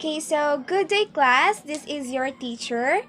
Okay, so good day class. This is your teacher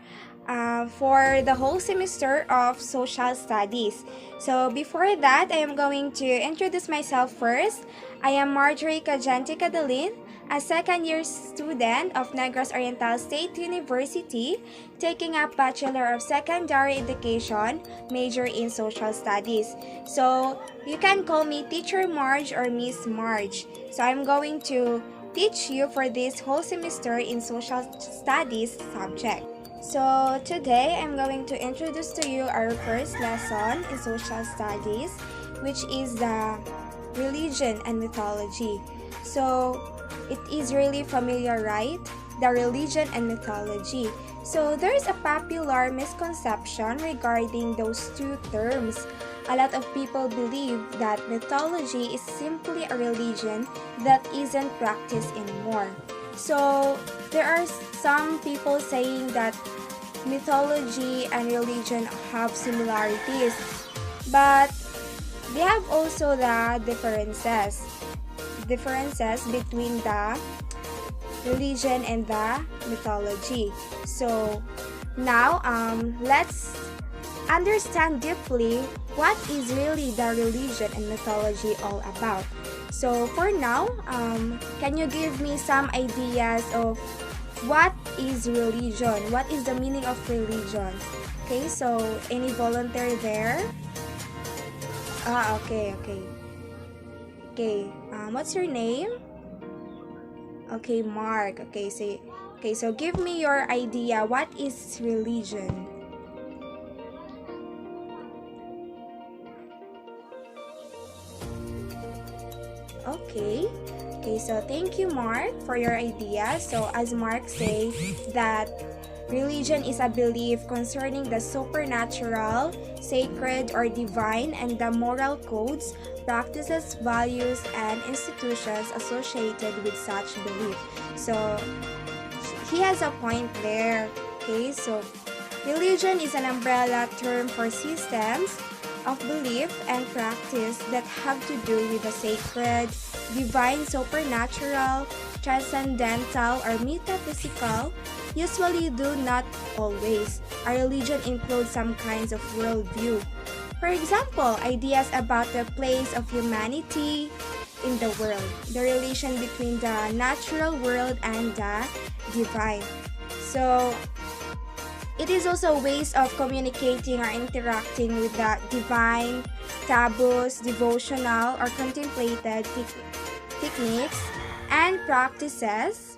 for the whole semester of Social Studies. So before that, I am going to introduce myself first. I am Marjorie Cajante Cadalin, a second-year student of Negros Oriental State University, taking up Bachelor of Secondary Education, major in Social Studies. So you can call me Teacher Marge or Miss Marge. So I'm going to teach you for this whole semester in Social Studies subject. So today I'm going to introduce to you our first lesson in Social Studies, which is the religion and mythology. So it is really familiar, right? The religion and mythology. So there's a popular misconception regarding those two terms. A lot of people believe that mythology is simply a religion that isn't practiced anymore. So there are some people saying that mythology and religion have similarities, but they have also the differences between the religion and the mythology. So now let's understand deeply what is really the religion and mythology all about. So for now, can you give me some ideas of what is religion? What is the meaning of religion? Okay, so any volunteer there? Okay. What's your name? Okay, Mark. So give me your idea. What is religion? Okay, so thank you, Mark, for your idea. So as Mark said, that religion is a belief concerning the supernatural, sacred, or divine, and the moral codes, practices, values, and institutions associated with such belief. So he has a point there. Okay, so religion is an umbrella term for systems of belief and practice that have to do with the sacred, divine, supernatural, transcendental, or metaphysical. Usually do not always. A religion includes some kinds of worldview. For example, ideas about the place of humanity in the world, the relation between the natural world and the divine. So it is also ways of communicating or interacting with the divine, taboos, devotional, or contemplated techniques and practices,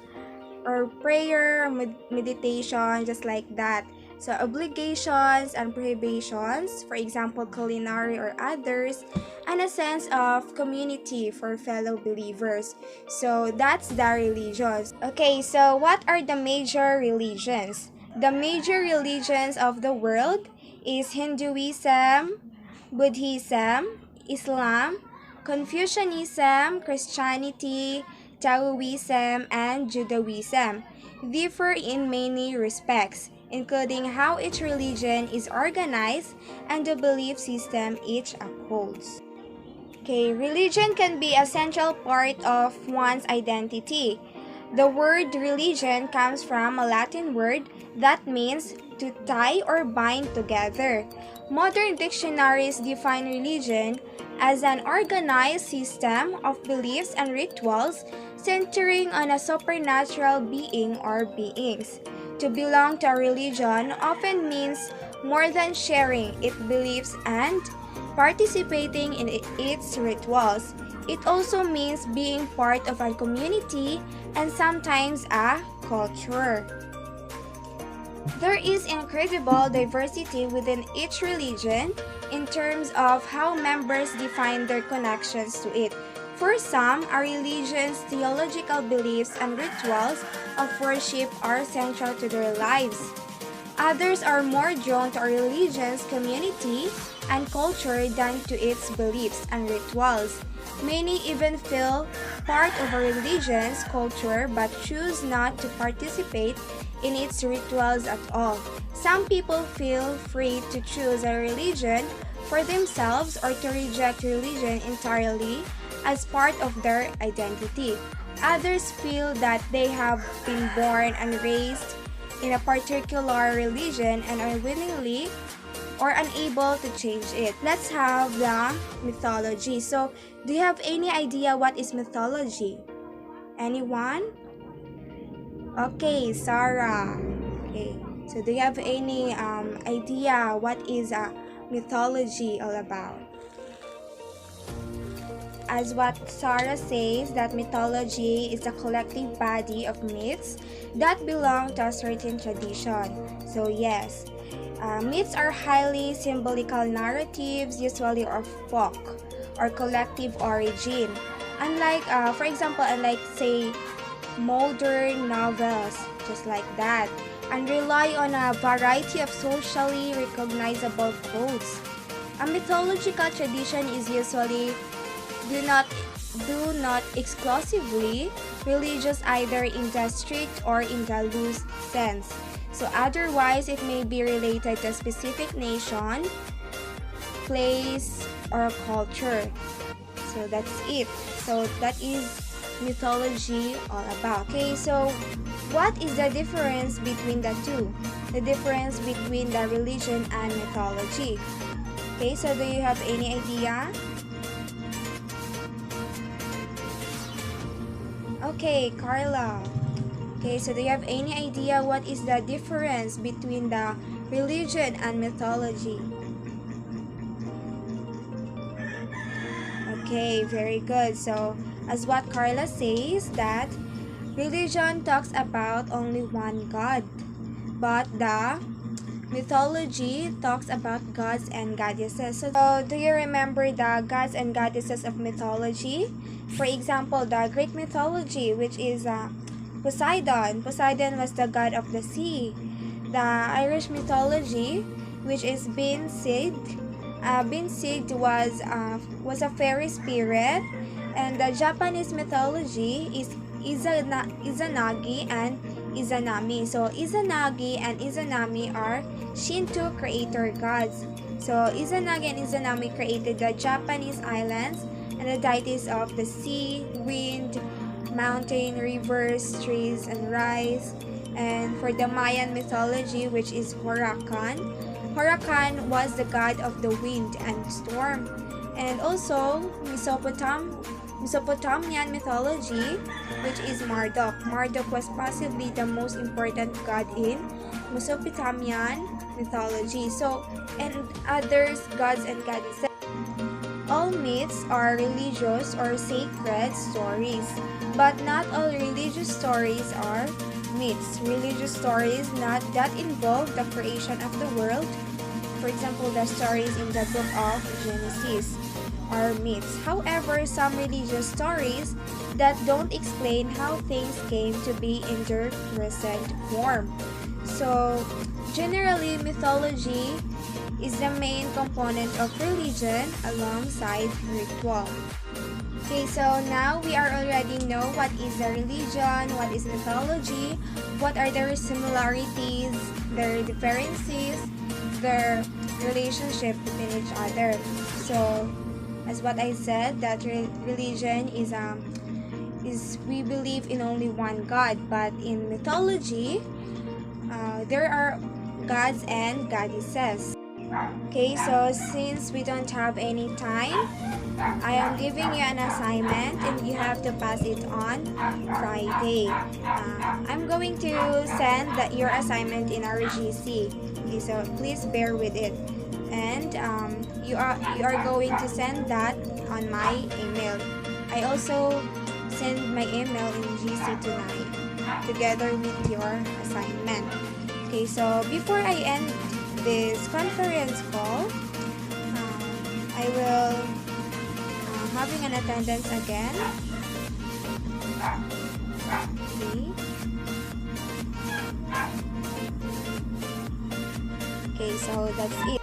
or prayer, meditation, just like that. So obligations and prohibitions, for example, culinary or others, and a sense of community for fellow believers. So that's the religions. Okay, so what are the major religions? The major religions of the world is Hinduism, Buddhism, Islam, Confucianism, Christianity, Taoism, and Judaism. Differ in many respects, including how each religion is organized and the belief system each upholds. Okay, religion can be a central part of one's identity. The word religion comes from a Latin word that means to tie or bind together. Modern dictionaries define religion as an organized system of beliefs and rituals centering on a supernatural being or beings. To belong to a religion often means more than sharing its beliefs and participating in its rituals. It also means being part of a community and sometimes a culture. There is incredible diversity within each religion in terms of how members define their connections to it. For some, a religion's theological beliefs and rituals of worship are central to their lives. Others are more drawn to a religion's community and culture than to its beliefs and rituals. Many even feel part of a religion's culture but choose not to participate in its rituals at all. Some people feel free to choose a religion for themselves or to reject religion entirely as part of their identity. Others feel that they have been born and raised in a particular religion and are willingly or unable to change it. Let's have the mythology. So, do you have any idea what is mythology? Anyone? Okay, Sarah. Okay, so do you have any idea what is mythology all about? As what Sarah says, that mythology is a collective body of myths that belong to a certain tradition. So yes, myths are highly symbolical narratives, usually of folk or collective origin. Unlike, for example, say modern novels, just like that, and rely on a variety of socially recognizable codes. A mythological tradition is usually do not exclusively religious, either in the strict or in the loose sense. So otherwise, it may be related to a specific nation, place, or culture. So that's it. So that is mythology all about. Okay, so what is the difference between the two? The difference between the religion and mythology. Okay, so do you have any idea? Okay, Carla. Okay, so do you have any idea what is the difference between the religion and mythology? Okay, very good. So, as what Carla says, that religion talks about only one God, but the mythology talks about gods and goddesses. So, do you remember the gods and goddesses of mythology? For example, the Greek mythology, which is Poseidon. Poseidon was the god of the sea. The Irish mythology, which is Beansigd. Beansigd was a fairy spirit. And the Japanese mythology is Izanagi and Izanami. So Izanagi and Izanami are Shinto creator gods. So Izanagi and Izanami created the Japanese islands and the deities of the sea, wind, mountain, rivers, trees, and rice. And for the Mayan mythology, which is Huracan, Huracan was the god of the wind and storm. And also Mesopotamian mythology, which is Marduk. Marduk was possibly the most important god in Mesopotamian mythology. So, and others gods and goddesses. All myths are religious or sacred stories, but not all religious stories are myths. Religious stories that involve the creation of the world, for example, the stories in the book of Genesis, are myths. However, some religious stories that don't explain how things came to be in their present form. So, generally, mythology is the main component of religion alongside ritual. Okay, so now we already know what is a religion, what is mythology, what are their similarities, their differences, their relationship between each other. So, as what I said, that religion is we believe in only one God, but in mythology, there are gods and goddesses. Okay, so since we don't have any time, I am giving you an assignment and you have to pass it on Friday. I'm going to send your assignment in RGC. Okay, so please bear with it. And you are going to send that on my email. I also send my email in GC tonight together with your assignment. Okay, so before I end this conference call, I will having an attendance again. Okay. Okay, so that's it.